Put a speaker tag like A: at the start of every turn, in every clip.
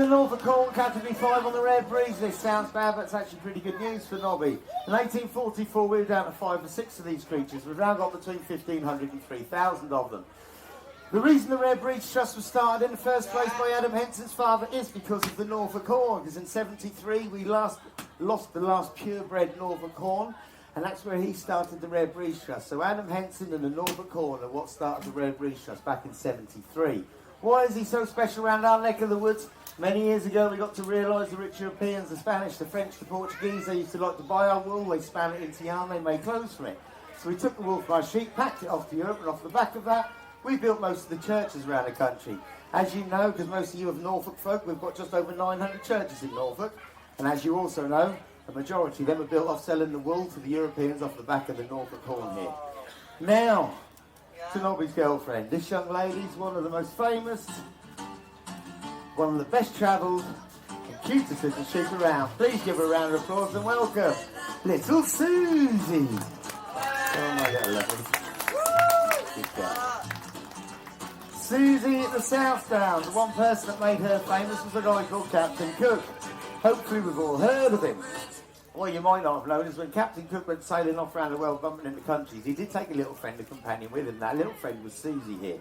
A: Norfolk Horn, Category 5 on the Rare Breeze list. Sounds bad, but it's actually pretty good news for Nobby. In 1844, we were down to 5 or 6 of these creatures. We've now got between 1,500 and 3,000 of them. The reason the Rare Breeds Trust was started in the first place by Adam Henson's father is because of the Norfolk Horn. Because in '73, we lost the last purebred Norfolk Horn, and that's where he started the Rare Breeds Trust. So Adam Henson and the Norfolk Horn are what started the Rare Breeds Trust back in '73. Why is he so special around our neck of the woods? Many years ago, we got to realise the rich Europeans, the Spanish, the French, the Portuguese, they used to like to buy our wool, they span it into yarn, they made clothes from it. So we took the wool from our sheep, packed it off to Europe, and off the back of that, we built most of the churches around the country. As you know, because most of you are Norfolk folk, we've got just over 900 churches in Norfolk. And as you also know, the majority of them are built off selling the wool to the Europeans off the back of the Norfolk Horn here. Now, to Nobby's girlfriend. This young lady's one of the most famous, one of the best travelled, and cutest little sheep around. Please give her a round of applause and welcome little Susie. Oh my God, lovely. Good girl. Susie at the South Downs. The one person that made her famous was a guy called Captain Cook. Hopefully we've all heard of him. What you might not have known is when Captain Cook went sailing off around the world bumping into countries, he did take a little friend, a companion with him. That little friend was Susie here.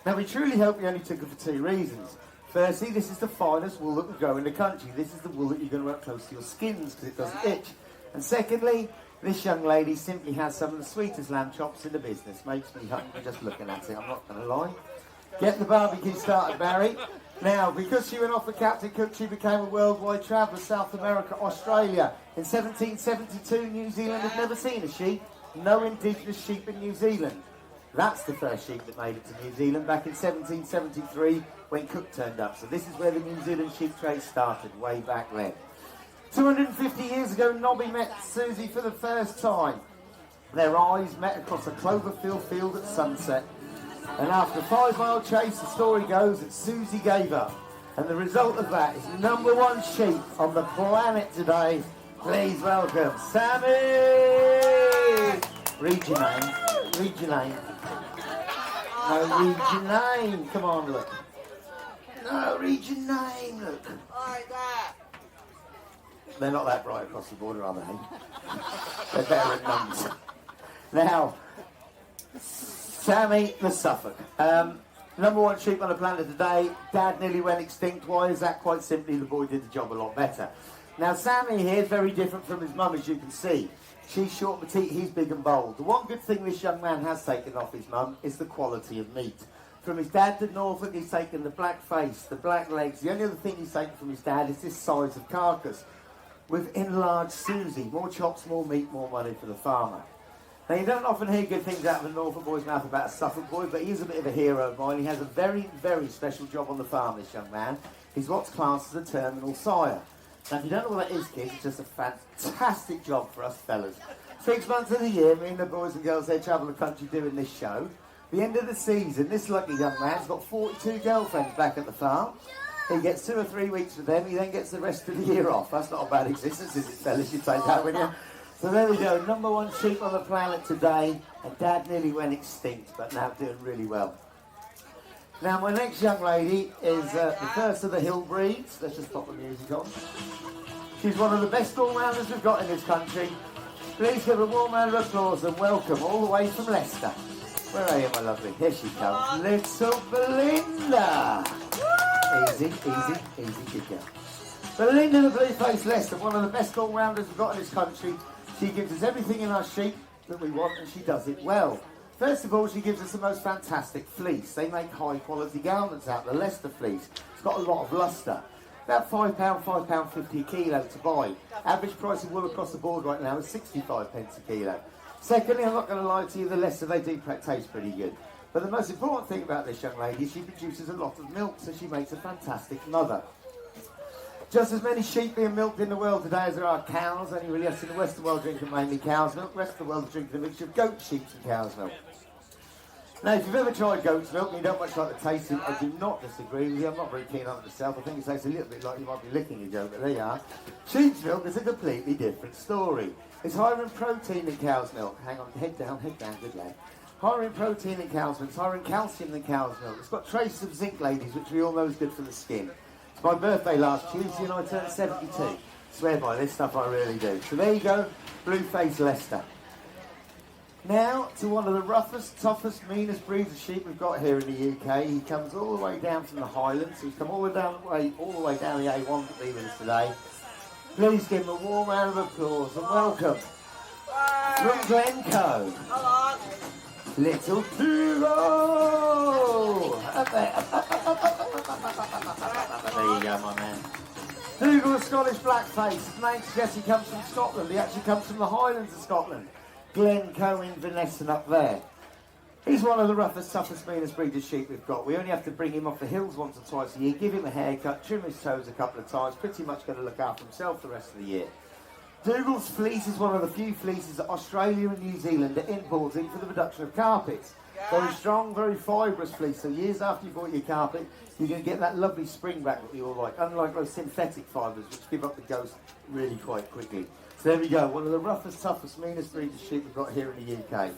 A: Now we truly hope he only took her for 2 reasons. Firstly, this is the finest wool that can grow in the country. This is the wool that you're going to wear close to your skins because it doesn't itch. And secondly, this young lady simply has some of the sweetest lamb chops in the business. Makes me hungry just looking at it, I'm not going to lie. Get the barbecue started, Barry. Now, because she went off with Captain Cook, she became a worldwide traveller, South America, Australia. In 1772, New Zealand had never seen a sheep. No indigenous sheep in New Zealand. That's the first sheep that made it to New Zealand back in 1773 when Cook turned up. So this is where the New Zealand sheep trade started, way back then. 250 years ago, Nobby met Susie for the first time. Their eyes met across a cloverfield field at sunset. And after a 5-mile chase, the story goes that Susie gave up. And the result of that is #1 sheep on the planet today. Please welcome Sammy! Read your name. Read your name. No, read your name. Come on, look. No, read your name, look. Like that. They're not that bright across the border, are they? They're better at numbers. Now, Sammy the Suffolk. #1 sheep on the planet today. Dad nearly went extinct. Why is that? Quite simply, the boy did the job a lot better. Now, Sammy here is very different from his mum, as you can see. She's short, petite, he's big and bold. The one good thing this young man has taken off his mum is the quality of meat. From his dad to Norfolk, he's taken the black face, the black legs. The only other thing he's taken from his dad is this size of carcass. With enlarged Susie. More chops, more meat, more money for the farmer. Now, you don't often hear good things out of a Norfolk boy's mouth about a Suffolk boy, but he is a bit of a hero of mine. He has a very, very special job on the farm, this young man. He's what's classed as a terminal sire. Now, if you don't know what that is, kids, it's just a fantastic job for us fellas. 6 months of the year, me and the boys and girls, they travel the country doing this show. The end of the season, this lucky young man's got 42 girlfriends back at the farm. He gets 2 or 3 weeks with them, he then gets the rest of the year off. That's not a bad existence, is it, fellas? You take that with you. So there we go, #1 sheep on the planet today, and Dad nearly went extinct, but now doing really well. Now, my next young lady is the first of the hill breeds. Let's just pop the music on. She's one of the best all-rounders we've got in this country. Please give a warm round of applause and welcome all the way from Leicester. Where are you, my lovely? Here she comes, little Belinda. Easy, easy, easy, good girl. Belinda the Blueface Leicester, one of the best all-rounders we've got in this country. She gives us everything in our sheep that we want, and she does it well. First of all, she gives us the most fantastic fleece. They make high-quality garments out of the Leicester fleece. It's got a lot of lustre. About £5, £5.50 a kilo to buy. Average price of wool across the board right now is 65 pence a kilo. Secondly, I'm not going to lie to you, the Leicester they do taste pretty good. But the most important thing about this young lady is she produces a lot of milk, so she makes a fantastic mother. Just as many sheep being milked in the world today as there are cows. Only really us in the Western world drinking mainly cow's milk. The rest of the world is drinking a mixture of goat, sheep and cow's milk. Now, if you've ever tried goat's milk and you don't much like the taste of it, I do not disagree with you. I'm not very keen on it myself. I think it tastes a little bit like you might be licking your goat, but there you are. Sheep's milk is a completely different story. It's higher in protein than cow's milk. Hang on, head down, good lad. Higher in protein than cow's milk. It's higher in calcium than cow's milk. It's got traces of zinc, ladies, which we all know is good for the skin. It's my birthday last Tuesday and I turned 72. Swear by this stuff, I really do. So there you go, Blue-faced Leicester. Now to one of the roughest, toughest, meanest breeds of sheep we've got here in the UK. He comes all the way down from the Highlands. He's come all the way down the A1 to be with us today. Please give him a warm round of applause and welcome from Glencoe.
B: Hello.
A: Little Dougal! Up there, there you go, my man. Dougal, a Scottish blackface. His name suggests he comes from Scotland. He actually comes from the Highlands of Scotland. Glencoe in Venesson up there. He's one of the roughest, toughest, meanest breed of sheep we've got. We only have to bring him off the hills once or twice a year, give him a haircut, trim his toes a couple of times, pretty much going to look after himself the rest of the year. Dougal's fleece is one of the few fleeces that Australia and New Zealand are importing for the production of carpets. Very strong, very fibrous fleece, so years after you bought your carpet, you're going to get that lovely spring back that you all like, unlike those synthetic fibres which give up the ghost really quite quickly. So there we go, one of the roughest, toughest, meanest breeds of sheep we've got here in the UK.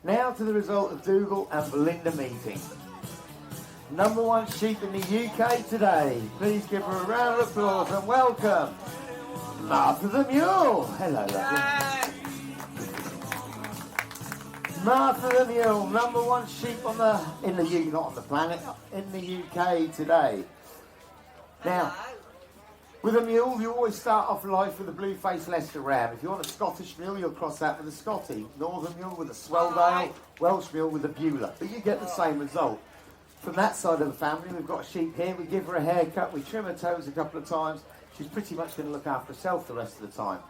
A: Now to the result of Dougal and Belinda meeting. Number one sheep in the UK today. Please give her a round of applause and welcome Martha the Mule. Hello, lovely. Martha the Mule, number one sheep on the, not on the planet, in the UK today. Now, with a mule, you always start off life with a blue-faced Leicester ram. If you want a Scottish mule, you'll cross that with a Scottie. Northern mule with a Swelldale, Welsh mule with a Beulah. But you get the same result. From that side of the family, we've got a sheep here. We give her a haircut, we trim her toes a couple of times. She's pretty much going to look after herself the rest of the time.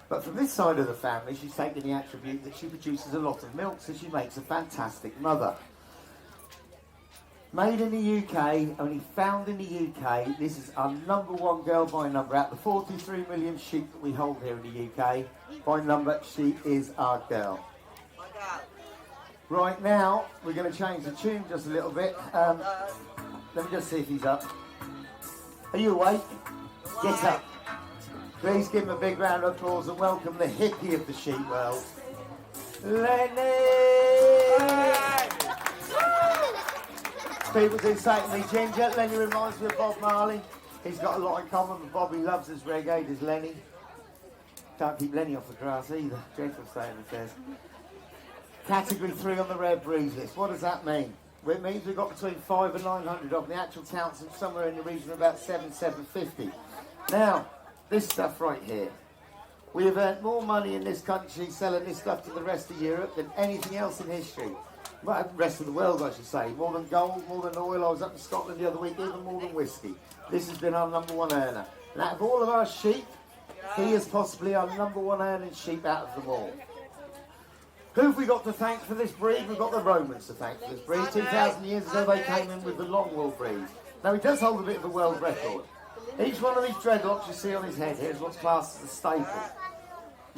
A: But from this side of the family, she's taken the attribute that she produces a lot of milk, so she makes a fantastic mother. Made in the UK, only found in the UK. This is our number one girl by number. Out of the 43 million sheep that we hold here in the UK, by number, she is our girl. Right now, we're going to change the tune just a little bit. Let me just see if he's up. Are you awake? Get up. Please give him a big round of applause and welcome the hippie of the sheep world, Lenny! People do say to me, Ginger, Lenny reminds me of Bob Marley. He's got a lot in common with Bob. He loves his reggae, does Lenny. Can't keep Lenny off the grass either. Dreadful state of affairs. Category 3 on the rare breed list. What does that mean? Well, it means we've got between 5 and 900 of them. The actual counts are somewhere in the region of about 750. Now, this stuff right here. We have earned more money in this country selling this stuff to the rest of Europe than anything else in history. Well, the rest of the world, I should say. More than gold, more than oil. I was up in Scotland the other week, even more than whiskey. This has been our number one earner. And out of all of our sheep, he is possibly our number one earning sheep out of them all. Who have we got to thank for this breed? We've got the Romans to thank for this breed. 2,000 years ago, they came in with the long wool breed. Now, he does hold a bit of a world record. Each one of these dreadlocks you see on his head here is what's classed as a staple.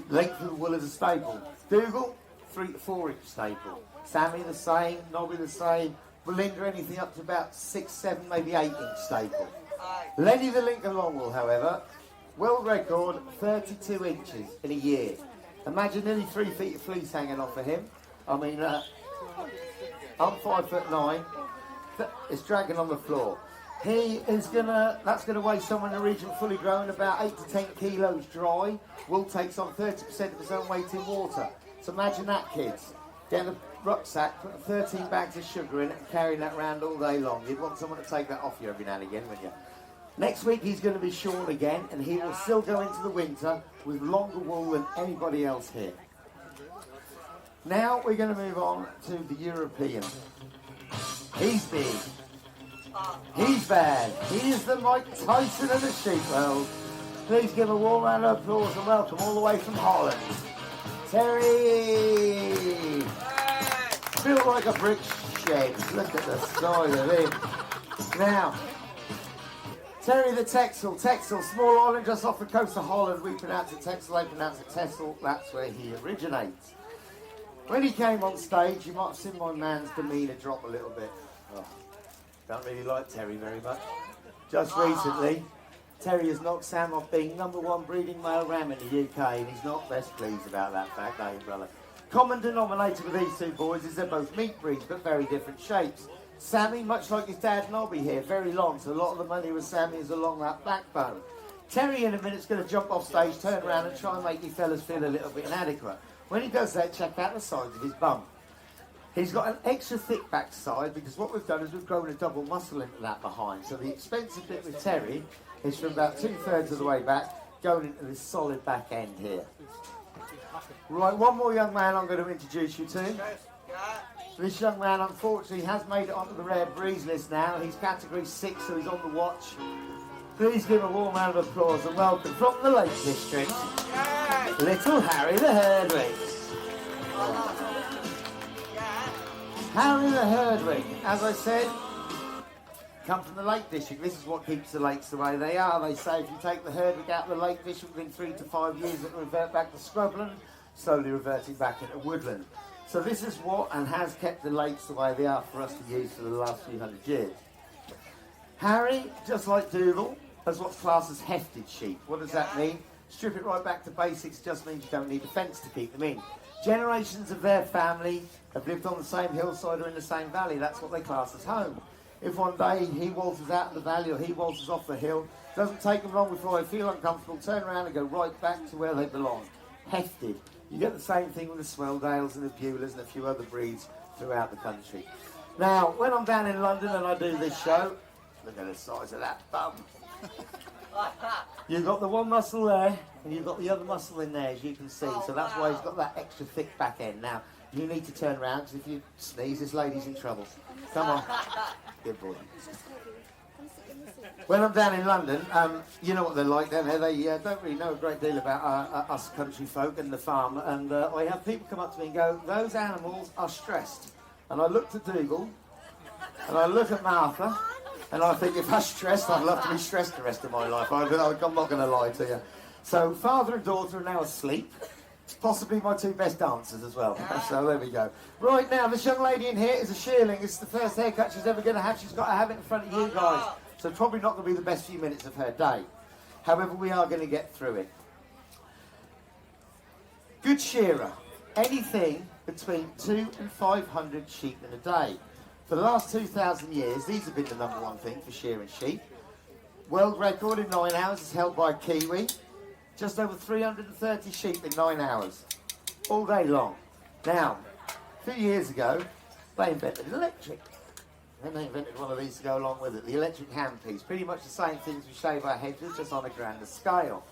A: Length of the wool is a staple. Dougal, 3 to 4 inch staple. Sammy the same, Nobby the same. Belinda anything up to about 6, 7, maybe 8 inch staple. Lenny the Lincoln Longwool, however, world record 32 inches in a year. Imagine nearly 3 feet of fleece hanging off of him. I mean, I'm 5'9". It's dragging on the floor. He is that's gonna weigh somewhere in the region fully grown, about 8 to 10 kilos dry. Wool takes on 30% of its own weight in water. So imagine that, kids. Getting a rucksack, putting 13 bags of sugar in it and carrying that around all day long. You'd want someone to take that off you every now and again, wouldn't you? Next week he's going to be shorn again, and he will still go into the winter with longer wool than anybody else here. Now we're going to move on to the European. He's big. He's bad. He is the Mike Tyson of the sheep world. Please give a warm round of applause and welcome all the way from Holland, Terry. Built like a brick shed. Look at the size of him. Now, Terry the Texel. Texel, small island just off the coast of Holland. We pronounce it Texel, they pronounce it Texel. That's where he originates. When he came on stage, you might have seen my man's demeanour drop a little bit. Oh, don't really like Terry very much. Just recently, Terry has knocked Sam off being number one breeding male ram in the UK, and he's not best pleased about that fact, eh, brother? Common denominator with these two boys is they're both meat breeds, but very different shapes. Sammy, much like his dad Nobby here, very long, so a lot of the money with Sammy is along that backbone. Terry in a minute's going to jump off stage, turn around and try and make you fellas feel a little bit inadequate. When he does that, check out the sides of his bum. He's got an extra thick backside because what we've done is we've grown a double muscle into that behind. So the expensive bit with Terry is from about 2/3 of the way back, going into this solid back end here. Right, one more young man I'm going to introduce you to. This young man, unfortunately, has made it onto the rare breeze list now. He's category 6, so he's on the watch. Please give a warm round of applause and welcome from the Lake District, little Harry the Herdwick. Harry the Herdwick, as I said, come from the Lake District. This is what keeps the lakes the way they are. They say if you take the Herdwick out of the Lake District within 3 to 5 years, it'll revert back to scrubland, slowly reverting back into woodland. So this is what and has kept the lakes the way they are for us to use for the last few hundred years. Harry, just like Dougal, has what's classed as hefted sheep. What does that mean? Strip it right back to basics, just means you don't need a fence to keep them in. Generations of their family have lived on the same hillside or in the same valley. That's what they class as home. If one day he waltzes out of the valley or he waltzes off the hill, it doesn't take them long before they feel uncomfortable, turn around and go right back to where they belong. Hefted. You get the same thing with the Swelldales and the Beulahs and a few other breeds throughout the country. Now, when I'm down in London and I do this show, look at the size of that bum. You've got the one muscle there, and you've got the other muscle in there, as you can see. So that's why he's got that extra thick back end. Now, you need to turn around, because if you sneeze, this lady's in trouble. Come on. Good boy. When I'm down in London, you know what they're like down there. They don't really know a great deal about us country folk and the farm. And I have people come up to me and go, those animals are stressed. And I look at Dougal, and I look at Martha, and I think, if I'm stressed, I'd love to be stressed the rest of my life. I'm not going to lie to you. So, father and daughter are now asleep. Possibly my two best dancers as well. So, there we go. Right now, this young lady in here is a shearling. It's the first haircut she's ever going to have. She's got to have it in front of you guys. So, probably not going to be the best few minutes of her day. However, we are going to get through it. Good shearer. Anything between 200 and 500 sheep in a day. For the last 2,000 years, these have been the #1 thing for shearing sheep. World record in 9 hours is held by a Kiwi. Just over 330 sheep in 9 hours. All day long. Now, a few years ago, they invented electric. Then they invented one of these to go along with it, the electric handpiece. Pretty much the same things we shave our heads with, just on a grander scale.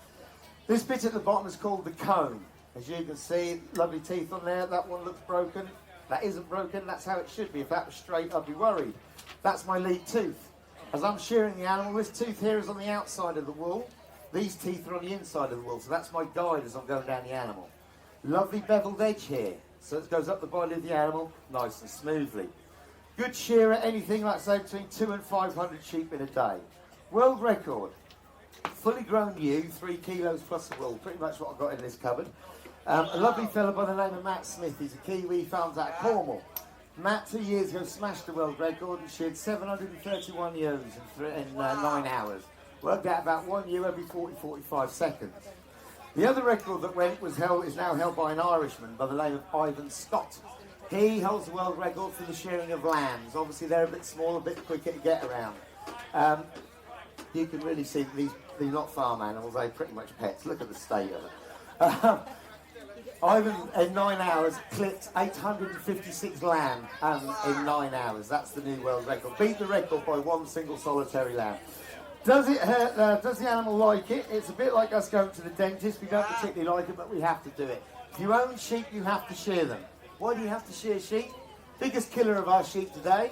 A: This bit at the bottom is called the comb. As you can see, lovely teeth on there. That one looks broken. That isn't broken, that's how it should be. If that was straight, I'd be worried. That's my lead tooth. As I'm shearing the animal, this tooth here is on the outside of the wool. These teeth are on the inside of the wool, so that's my guide as I'm going down the animal. Lovely beveled edge here, so it goes up the body of the animal nice and smoothly. Good shearer, anything like say between 200 and 500 sheep in a day. World record, fully grown ewe, 3 kilos plus the wool, pretty much what I've got in this cupboard. A lovely fella by the name of Matt Smith. He's a Kiwi, farms out of Cornwall. Matt 2 years ago smashed the world record and sheared 731 ewes in 9 hours. Worked out about 1 ewe every 40-45 seconds. The other record that went is now held by an Irishman by the name of Ivan Scott. He holds the world record for the shearing of lambs. Obviously they're a bit small, a bit quicker to get around. You can really see they're not farm animals, they're pretty much pets. Look at the state of them. Ivan, in 9 hours, clipped 856 lamb in 9 hours. That's the new world record. Beat the record by one single solitary lamb. Does it hurt? Does the animal like it? It's a bit like us going to the dentist. We don't particularly like it, but we have to do it. If you own sheep, you have to shear them. Why do you have to shear sheep? Biggest killer of our sheep today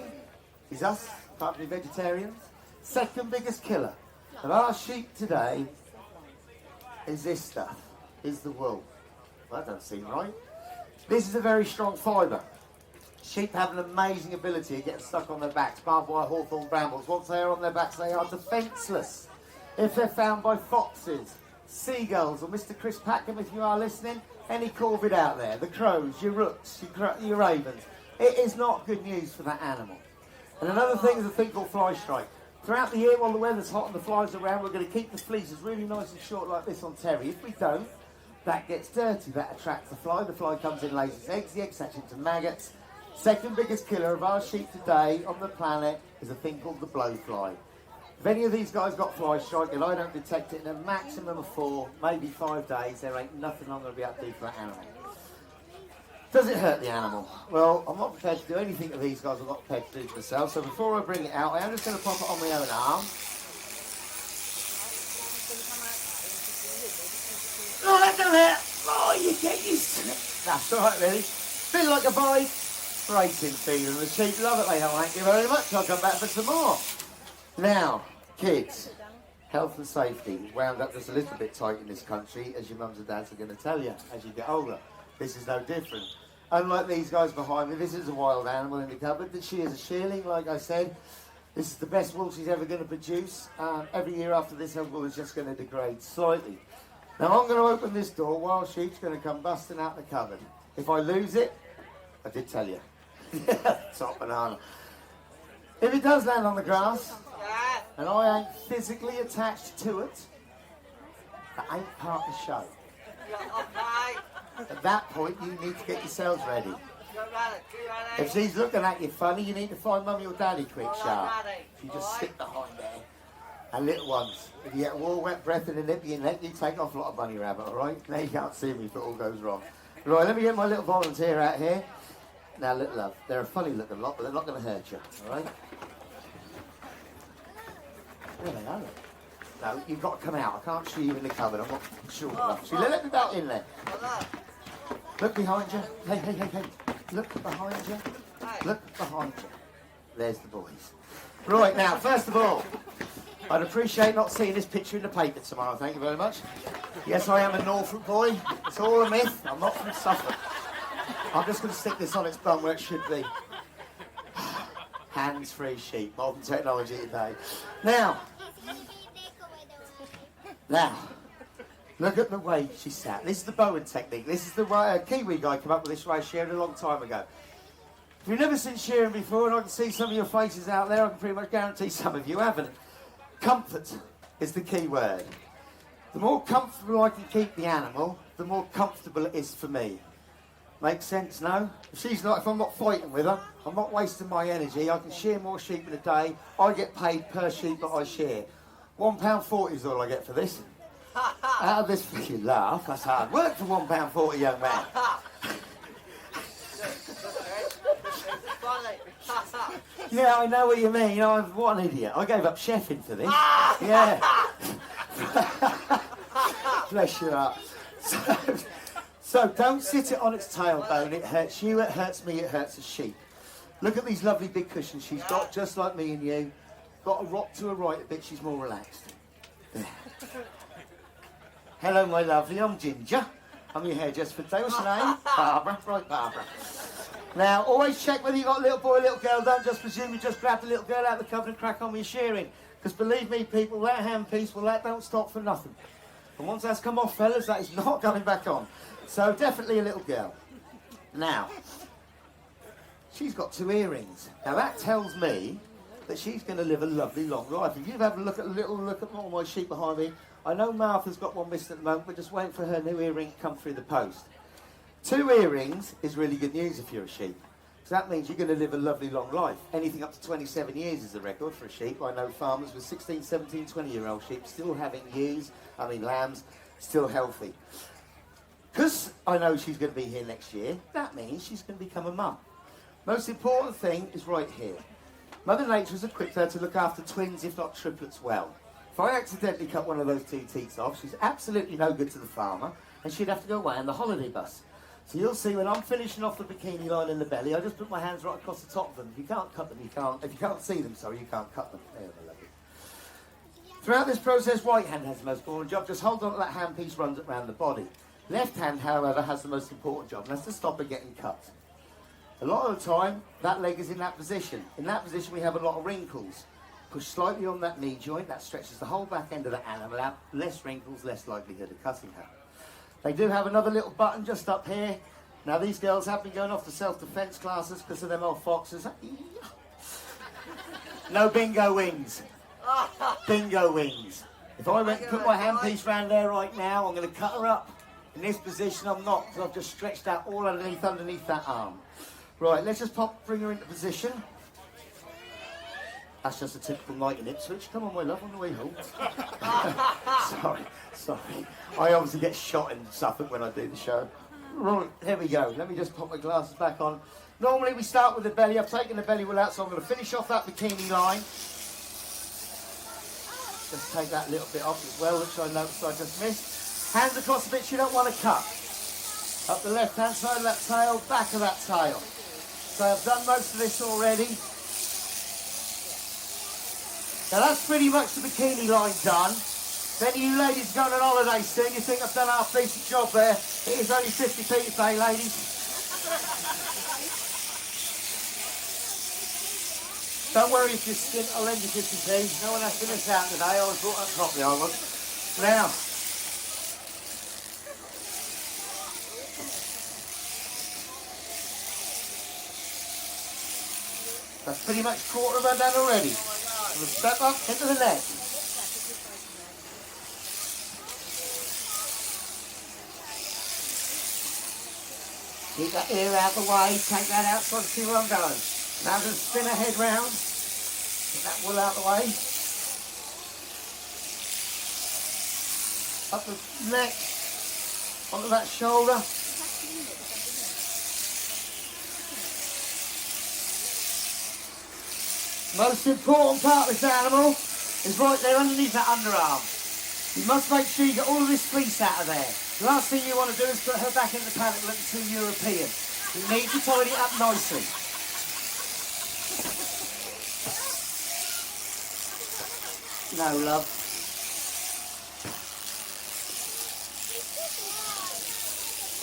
A: is us, partly vegetarians. Second biggest killer of our sheep today is this stuff, is the wool. That doesn't seem right. This is a very strong fibre. Sheep have an amazing ability of getting stuck on their backs, barbed wire, hawthorn, brambles. Once they are on their backs, they are defenceless. If they're found by foxes, seagulls, or Mr. Chris Packham, if you are listening, any corvid out there, the crows, your rooks, your ravens, it is not good news for that animal. And another thing is a thing called fly strike. Throughout the year, while the weather's hot and the flies are around, we're going to keep the fleeces really nice and short like this on Terry. If we don't, that gets dirty, that attracts the fly comes in, lays its eggs, the eggs hatch into maggots, Second biggest killer of our sheep today on the planet is a thing called the blowfly. If any of these guys got fly strike and I don't detect it in a maximum of 4, maybe 5 days, there ain't nothing I'm going to be able to do for that animal. Does it hurt the animal? Well, I'm not prepared to do anything that these guys are not prepared to do to themselves, so before I bring it out, I am just going to pop it on my own arm. Oh, that don't hurt! Oh, you get used to it. That's all right, really. Feel like a vibrating feeling. The sheep love it. They don't thank you very much. I'll come back for some more. Now, kids, health and safety is wound up just a little bit tight in this country, as your mums and dads are going to tell you as you get older. This is no different. Unlike these guys behind me, this is a wild animal in the cupboard. That she is a shearling, like I said. This is the best wool she's ever going to produce. Every year after this, her wool is just going to degrade slightly. Now, I'm going to open this door. Wild sheep's going to come busting out the cupboard. If I lose it, I did tell you. Top banana. If it does land on the grass, and I ain't physically attached to it, that ain't part of the show. At that point, you need to get yourselves ready. If she's looking at you funny, you need to find mummy or daddy quick, sharp. You just sit behind there. And little ones, if you get all wet breath in the nip of your neck, you take off a lot of bunny rabbit, all right? Now you can't see me if it all goes wrong. Right, let me get my little volunteer out here. Now, little love, they're a funny looking lot, but they're not going to hurt you, all right? There they are. No, you've got to come out. I can't see you in the cupboard. I'm not sure enough. So let me back in there. Look behind you. Hey, hey, hey, hey. Look behind you. Look behind you. There's the boys. Right, now, first of all, I'd appreciate not seeing this picture in the paper tomorrow. Thank you very much. Yes, I am a Norfolk boy. It's all a myth. I'm not from Suffolk. I'm just going to stick this on its bum where it should be. Hands-free sheep. Modern technology today. Now, look at the way she sat. This is the Bowen technique. This is the way Kiwi guy came up with this way shearing a long time ago. If you've never seen shearing before, and I can see some of your faces out there, I can pretty much guarantee some of you haven't. Comfort is the key word. The more comfortable I can keep the animal, the more comfortable it is for me. Makes sense, no? If I'm not fighting with her, I'm not wasting my energy, I can shear more sheep in a day, I get paid per sheep that I shear. £1.40 is all I get for this. Out of this freaking laugh, that's hard work for £1.40, young man. Yeah, I know what you mean. You know, what an idiot. I gave up chefing for this. Yeah. Bless your heart. So don't sit it on its tailbone. It hurts you, it hurts me, it hurts the sheep. Look at these lovely big cushions she's got, just like me and you. Got a rock to her right a bit, she's more relaxed. There. Hello, my lovely, I'm Ginger. I'm your hairdresser for today. What's your name? Barbara. Right, Barbara. Now, always check whether you've got a little boy or little girl. Don't just presume you just grabbed the little girl out of the cupboard and crack on with your shearing. Because believe me, people, that handpiece, well, that don't stop for nothing. And once that's come off, fellas, that is not going back on. So definitely a little girl. Now, she's got 2 earrings. Now, that tells me that she's going to live a lovely long life. If you've had a little look at all my sheep behind me, I know Martha's got one missing at the moment, but just waiting for her new earring to come through the post. 2 earrings is really good news if you're a sheep. So that means you're going to live a lovely long life. Anything up to 27 years is the record for a sheep. I know farmers with 16, 17, 20-year-old sheep still having lambs, still healthy. Because I know she's going to be here next year, that means she's going to become a mum. Most important thing is right here. Mother Nature has equipped her to look after twins, if not triplets, well. If I accidentally cut one of those 2 teats off, she's absolutely no good to the farmer, and she'd have to go away on the holiday bus. So you'll see when I'm finishing off the bikini line in the belly, I just put my hands right across the top of them. If you can't cut them, you can't. If you can't see them, sorry, you can't cut them. There, my lovely. Throughout this process, right hand has the most important job. Just hold on to that handpiece, runs it around the body. Left hand, however, has the most important job, and that's to stop it getting cut. A lot of the time, that leg is in that position. In that position, we have a lot of wrinkles. Push slightly on that knee joint, that stretches the whole back end of the animal out. Less wrinkles, less likelihood of cutting her. They do have another little button just up here. Now, these girls have been going off to self-defense classes because of them old foxes. No bingo wings. Bingo wings. If I went and put my handpiece round there right now, I'm going to cut her up. In this position, I'm not, because I've just stretched out all underneath that arm. Right, let's just bring her into position. That's just a typical night in Ipswich. Come on, my love, on the way home. sorry. I obviously get shot in Suffolk when I do the show. Right, here we go. Let me just put my glasses back on. Normally we start with the belly. I've taken the belly wool out, so I'm going to finish off that bikini line. Just take that little bit off as well, which I noticed I just missed. Hands across the bits you don't want to cut. Up the left-hand side of that tail, back of that tail. So I've done most of this already. Now that's pretty much the bikini line done. Then you ladies going on holiday soon, you think I've done a half decent job there. It is only 50p to pay, ladies. Don't worry if you're skint, I'll lend you 50p. No one has to miss out today, I was brought up properly, I was. Now, that's pretty much a quarter of her done already. We'll step up into the neck. Keep that ear out of the way, take that out so I can see where I'm going. Now I'm going to spin her head round. Get that wool out of the way. Up the neck, onto that shoulder. Most important part of this animal is right there underneath that underarm. You must make sure you get all of this fleece out of there. The last thing you want to do is put her back in the paddock looking too European. You need to tidy it up nicely. No, love.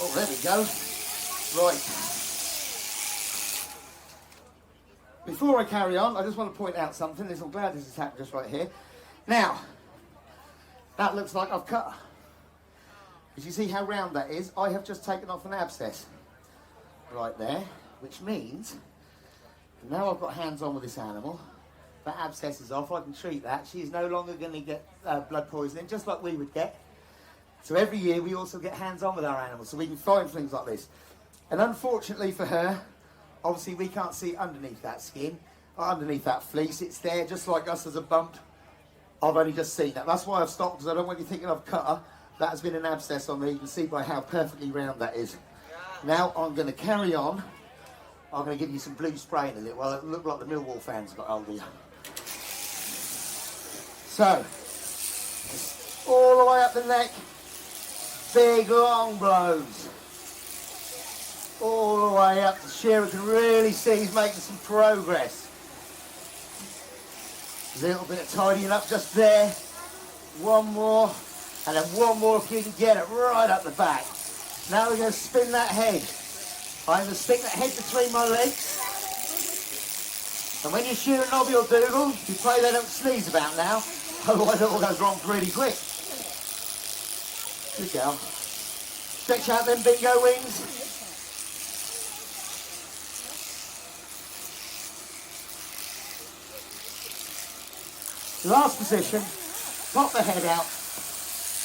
A: Oh, there we go. Right. Before I carry on, I just want to point out something. I'm glad this has happened just right here. Now, that looks like I've cut. As you see how round that is, I have just taken off an abscess right there, which means now I've got hands on with this animal. That abscess is off, I can treat that. She's no longer going to get blood poisoning, just like we would get. So every year we also get hands on with our animals, so we can find things like this. And unfortunately for her, obviously we can't see underneath that skin, or underneath that fleece. It's there just like us as a bump. I've only just seen that. That's why I've stopped, because I don't want you thinking I've cut her. That has been an abscess on me. You can see by how perfectly round that is. Now I'm going to carry on. I'm going to give you some blue spray in a little while. It look like the Millwall fans got hold of you. So, all the way up the neck, big long blows. All the way up. The shearer can really see he's making some progress. A little bit of tidying up just there. One more, and then one more if you can get it right up the back. Now we're going to spin that head. I'm going to stick that head between my legs. And when you're shearing Nobby or Dougal, you pray they don't sneeze about now, otherwise it all goes wrong pretty quick. Good girl. Stretch out them bingo wings. Last position, pop the head out,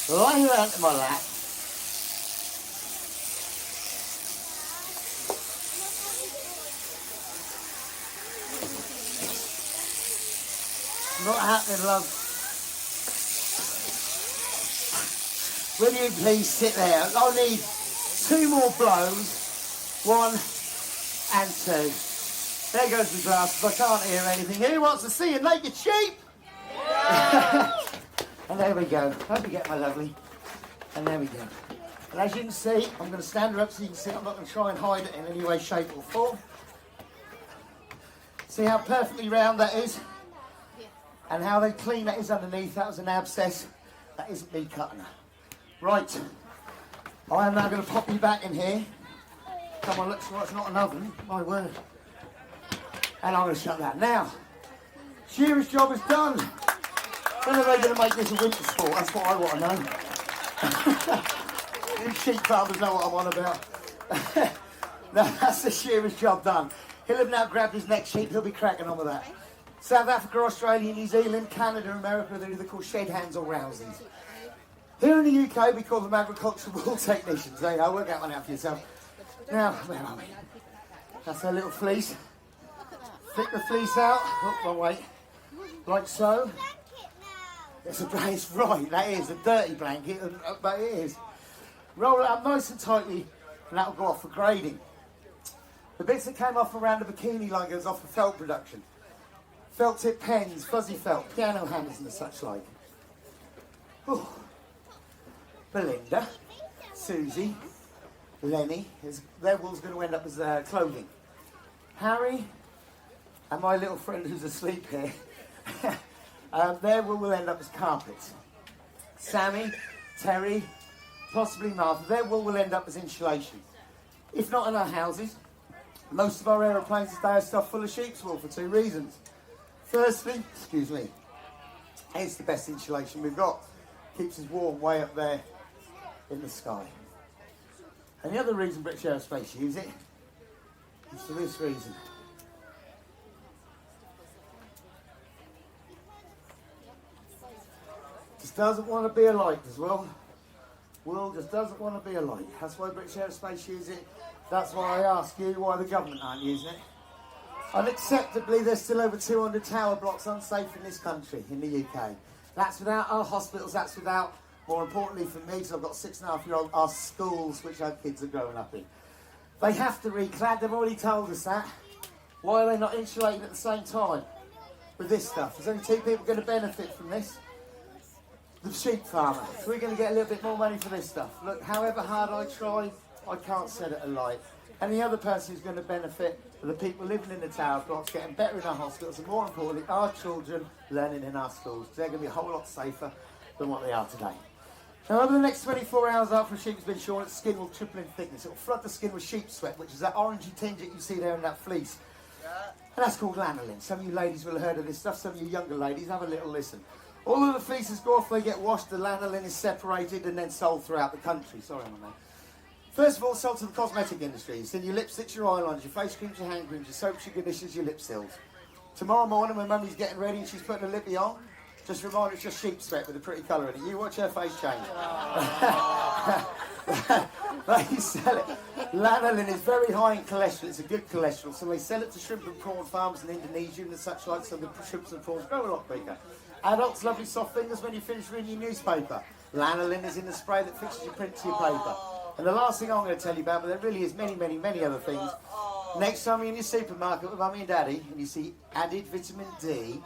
A: lay her onto my lap. Not happening, love. Will you please sit there? I'll need 2 more blows. 1 and 2. There goes the glasses. I can't hear anything. Who wants to see a naked sheep? And there we go. Hope you get my lovely. And there we go. And as you can see, I'm going to stand her up so you can see. I'm not going to try and hide it in any way, shape or form. See how perfectly round that is? And how they clean that is underneath. That was an abscess. That isn't me cutting her. Right. I am now going to pop you back in here. Come on, looks like it's not an oven. My word. And I'm going to shut that. Now, shearer's job is done. When are they going to make this a winter sport? That's what I want to know. You sheep farmers know what I'm on about. No, that's the shearer's job done. He'll have now grabbed his next sheep. He'll be cracking on with that. South Africa, Australia, New Zealand, Canada, America, they're either called shed hands or rousies. Here in the UK, we call them agricultural wool technicians. There you go, work out one out for yourself. Now, where are we? That's our little fleece. Flick the fleece out. Oh, wrong way. Like so. It's right, that is a dirty blanket, but it is. Roll it up nice and tightly, and that'll go off for grading. The bits that came off around the bikini line goes off for felt production. Felt tip pens, fuzzy felt, piano hammers and such like. Ooh. Belinda, Susie, Lenny, their wool's going to end up as clothing. Harry, and my little friend who's asleep here, their wool will end up as carpets. Sammy, Terry, possibly Martha, their wool will end up as insulation. If not in our houses, most of our aeroplanes today are stuffed full of sheep's wool for two reasons. Firstly, excuse me, it's the best insulation we've got. Keeps us warm way up there in the sky. And the other reason British Aerospace use it is for this reason. Just doesn't want to be alike as well. World just doesn't want to be alike. That's why British Aerospace use it. That's why I ask you why the government aren't using it. Unacceptably, there's still over 200 tower blocks unsafe in this country, in the UK. That's without our hospitals, that's without, more importantly for me, because I've got 6.5-year-old, our schools, which our kids are growing up in. They have to reclad, they've already told us that. Why are they not insulating at the same time with this stuff? There's only two people going to benefit from this. The sheep farmer. So we're going to get a little bit more money for this stuff. Look, however hard I try, I can't set it alight. And the other person who's going to benefit are the people living in the tower blocks, getting better in our hospitals, and more importantly, our children learning in our schools. They're going to be a whole lot safer than what they are today. Now, over the next 24 hours after a sheep's been shorn, its skin will triple in thickness. It will flood the skin with sheep sweat, which is that orangey tinge that you see there in that fleece. And that's called lanolin. Some of you ladies will have heard of this stuff. Some of you younger ladies, have a little listen. All of the fleeces go off, they get washed, the lanolin is separated and then sold throughout the country. Sorry, my man. First of all, sold to the cosmetic industry. It's in your lipsticks, your eyeliners, your face creams, your hand creams, your soaps, your conditioners, your lip seals. Tomorrow morning when Mummy's getting ready and she's putting a lippy on, just remind her it's just sheep sweat with a pretty colour in it. You watch her face change. They sell it. Lanolin is very high in cholesterol. It's a good cholesterol, so they sell it to shrimp and prawn farms in Indonesia and such like, so the shrimps and prawns grow a lot bigger. Adults, lovely soft fingers when you finish reading your newspaper. Lanolin is in the spray that fixes your print to your paper. And the last thing I'm going to tell you about, but there really is many, many, many other things. Next time you're in your supermarket with Mummy and Daddy and you see added vitamin D,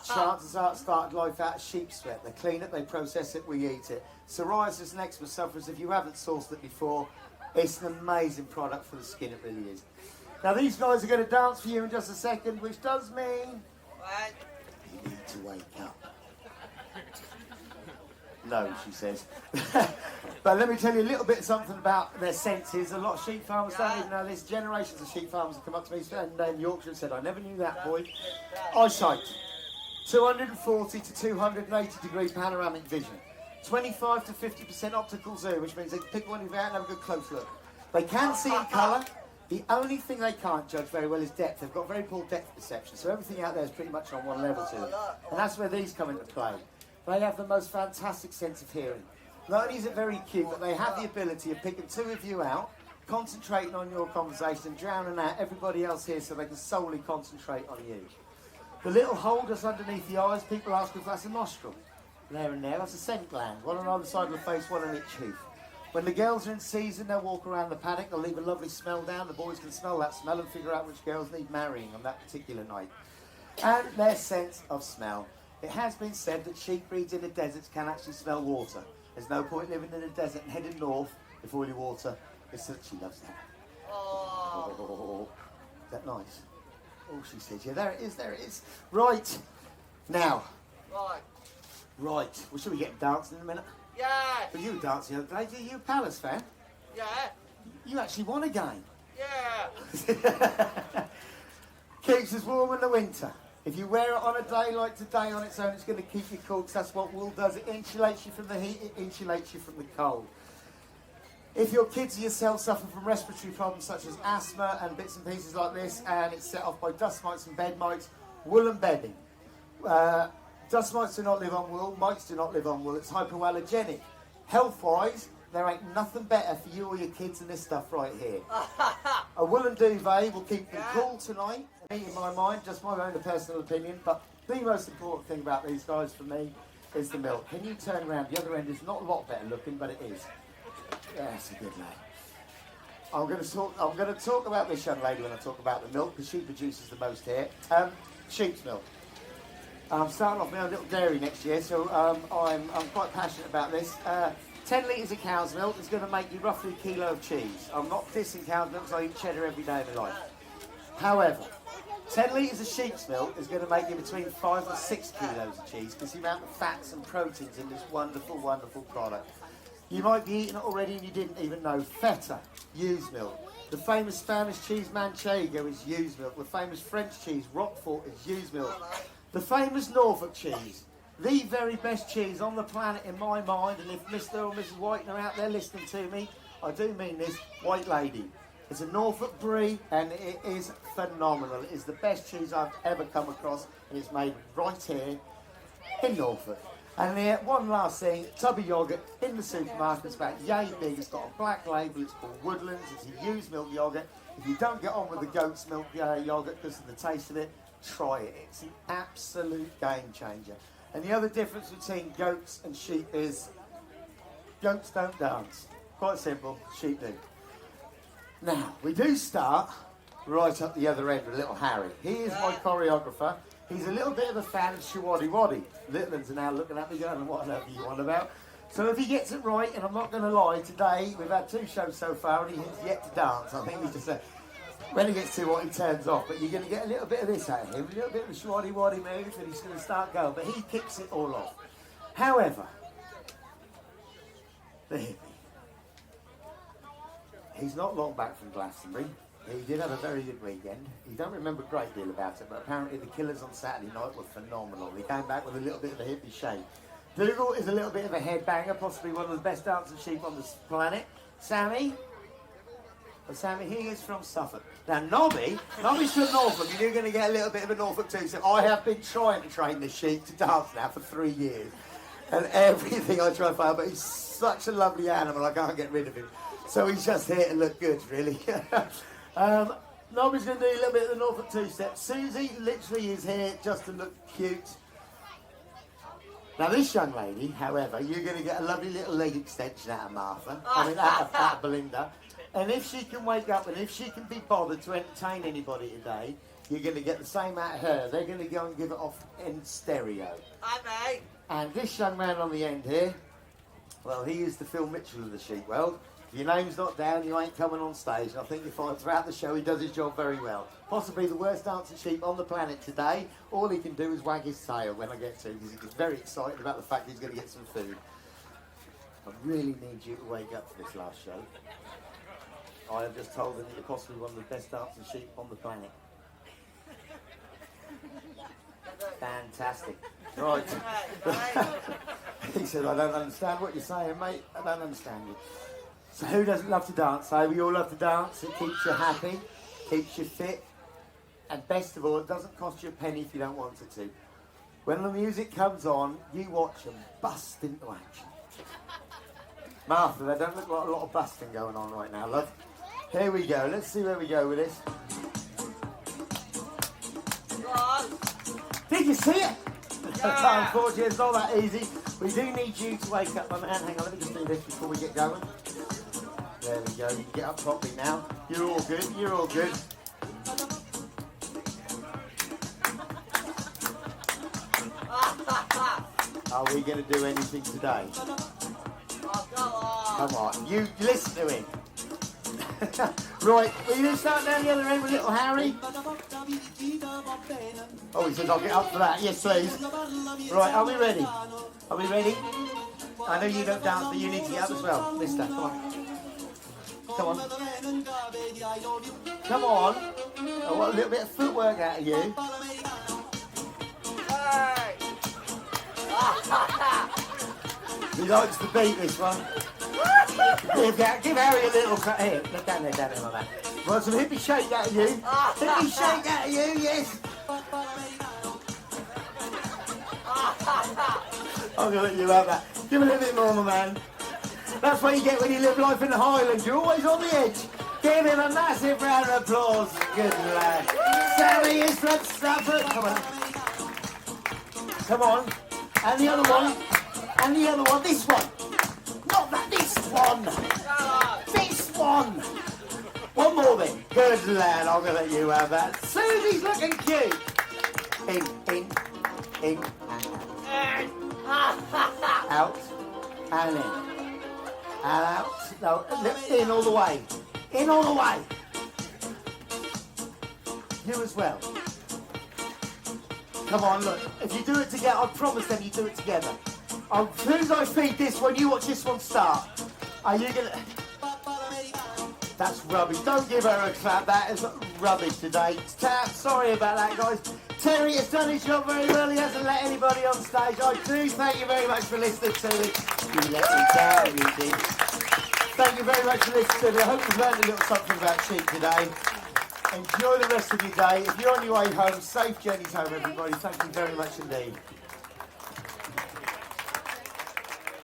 A: chances are it started life out of sheep sweat. They clean it, they process it, we eat it. Psoriasis and eczema sufferers, if you haven't sourced it before, it's an amazing product for the skin, it really is. Now these guys are going to dance for you in just a second, which does mean you need to wake up. No, she says. But let me tell you a little bit something about their senses. A lot of sheep farmers don't even know this. Generations of sheep farmers have come up to me in Yorkshire and said, I never knew that, boy. Eyesight. 240 to 280 degree panoramic vision. 25 to 50% optical zoom, which means they can pick one of you out and have a good close look. They can see in colour. The only thing they can't judge very well is depth. They've got very poor depth perception, so everything out there is pretty much on one level to them. And that's where these come into play. They have the most fantastic sense of hearing. Not only is it very cute, but they have the ability of picking two of you out, concentrating on your conversation and drowning out everybody else here so they can solely concentrate on you. The little hole just underneath the eyes, people ask if that's a nostril. There and there, that's a scent gland. One on either side of the face, one on each tooth. When the girls are in season, they'll walk around the paddock, they'll leave a lovely smell down. The boys can smell that smell and figure out which girls need marrying on that particular night. And their sense of smell. It has been said that sheep breeds in the deserts can actually smell water. There's no point living in the desert and heading north if all your water is that she loves that. Oh, is that nice? Oh, she said, yeah, there it is, there it is. Right, now. Right, well, shall we get dancing in a minute?
B: Yeah.
A: Well, you were dancing the other day. Are you a Palace fan?
B: Yeah.
A: You actually won a game.
B: Yeah.
A: Keeps us warm in the winter. If you wear it on a day like today on its own, it's going to keep you cool, because that's what wool does. It insulates you from the heat, it insulates you from the cold. If your kids or yourself suffer from respiratory problems such as asthma and bits and pieces like this, and it's set off by dust mites and bed mites, woolen bedding. Dust mites do not live on wool, mites do not live on wool, it's hypoallergenic. Health-wise, there ain't nothing better for you or your kids than this stuff right here. A woolen duvet will keep them cool tonight. In my mind, just my own personal opinion, but the most important thing about these guys for me is the milk. Can you turn around? The other end is not a lot better looking, but it is. Yeah, that's a good lad. I'm going to talk about this young lady when I talk about the milk, because she produces the most here. Sheep's milk. I'm starting off my own little dairy next year, so I'm quite passionate about this. 10 litres of cow's milk is going to make you roughly a kilo of cheese. I'm not dissing cow's milk, because I eat cheddar every day of my life. However, 10 litres of sheep's milk is going to make you between 5 and 6 kilos of cheese, because the amount of fats and proteins in this wonderful, wonderful product. You might be eating it already and you didn't even know. Feta, ewe's milk. The famous Spanish cheese Manchego is ewe's milk. The famous French cheese Roquefort is ewe's milk. The famous Norfolk cheese, the very best cheese on the planet in my mind, and if Mr. or Mrs. Whiten are out there listening to me, I do mean this, White Lady. It's a Norfolk brie and it is phenomenal. It is the best cheese I've ever come across, and it's made right here in Norfolk. And here, one last thing, tub of yoghurt in the supermarket. It's about yay big. It's got a black label. It's called Woodlands. It's a ewe's milk yoghurt. If you don't get on with the goat's milk yoghurt because of the taste of it, try it. It's an absolute game changer. And the other difference between goats and sheep is goats don't dance. Quite simple, sheep do. Now, we do start right up the other end with little Harry. He is my choreographer. He's a little bit of a fan of Shawaddy Waddy. Little ones are now looking at me going, what on earth are you on about? So if he gets it right, and I'm not going to lie, today we've had 2 shows so far and he has yet to dance. I think he's just when he gets to what he turns off, but you're going to get a little bit of this out of him, a little bit of the Shawaddy Waddy move, and he's going to start going, but he kicks it all off. However, the hippie. He's not long back from Glastonbury. He did have a very good weekend. He don't remember a great deal about it, but apparently the Killers on Saturday night were phenomenal. He came back with a little bit of a hippie shape. Dougal is a little bit of a headbanger, possibly one of the best dancing sheep on this planet. Sammy? Well, Sammy, he is from Suffolk. Now, Nobby's from Norfolk, and you're going to get a little bit of a Norfolk too. So I have been trying to train this sheep to dance now for 3 years. And everything I try to find, but he's such a lovely animal, I can't get rid of him. So he's just here to look good, really. Nobby's going to do a little bit of the Norfolk two-step. Susie literally is here just to look cute. Now this young lady, however, you're going to get a lovely little leg extension out of Martha. Out of Belinda. And if she can wake up and if she can be bothered to entertain anybody today, you're going to get the same out of her. They're going to go and give it off in stereo.
B: Hi, mate.
A: And this young man on the end here, well, he is the Phil Mitchell of the sheep world. If your name's not down, you ain't coming on stage. And I think you find throughout the show he does his job very well. Possibly the worst dancing sheep on the planet today. All he can do is wag his tail when I get to, because he gets very excited about the fact he's going to get some food. I really need you to wake up for this last show. I have just told him that you're possibly one of the best dancing sheep on the planet. Fantastic. Right. He said, I don't understand what you're saying, mate. I don't understand you. So who doesn't love to dance? So we all love to dance. It keeps you happy, keeps you fit, and best of all, it doesn't cost you a penny if you don't want it to. When the music comes on, you watch them bust into action. Martha, there don't look like a lot of busting going on right now, love. Here we go. Let's see where we go with this. Did you see it?
B: Yeah.
A: Unfortunately, it's not that easy. We do need you to wake up, my man. Hang on, let me just do this before we get going. There we go. You can get up properly now. You're all good. You're all good. Are we going to do anything today?
B: Oh, come on.
A: Come on. You listen to him. Right, will you start down the other end with little Harry? Oh, he says I'll get up for that. Yes, please. Right, are we ready? Are we ready? I know you don't dance, but you need to get up as well. Mister, come on. Come on. Come on. I want a little bit of footwork out of you.
B: Hey.
A: He likes to beat this one. Give Harry a little cut here. Look down there, my man. Want some hippie shake out of you? Hippie shake out of you, yes. I'm going to let you have that. Give a little bit more, my man. That's what you get when you live life in the Highlands. You're always on the edge. Give him a massive round of applause. Good lad. Sammy is from Stafford. Come on. Come on. And the other one. And the other one. This one. Not that. This one. This one. One more then. Good lad. I'm going to let you have that. Susie's looking cute. In. Out. And in. And out. No, in all the way. In all the way. You as well. Come on, look. If you do it together, I promise them you do it together. As soon as I feed this one, you watch this one start. Are you gonna... That's rubbish. Don't give her a clap. That is rubbish today. Sorry about that, guys. Terry has done his job very well. He hasn't let anybody on stage. I do thank you very much for listening to me. You let me down, you did. Thank you very much for listening to me. I hope you've learned a little something about sheep today. Enjoy the rest of your day. If you're on your way home, safe journeys home, everybody. Thank you very much indeed.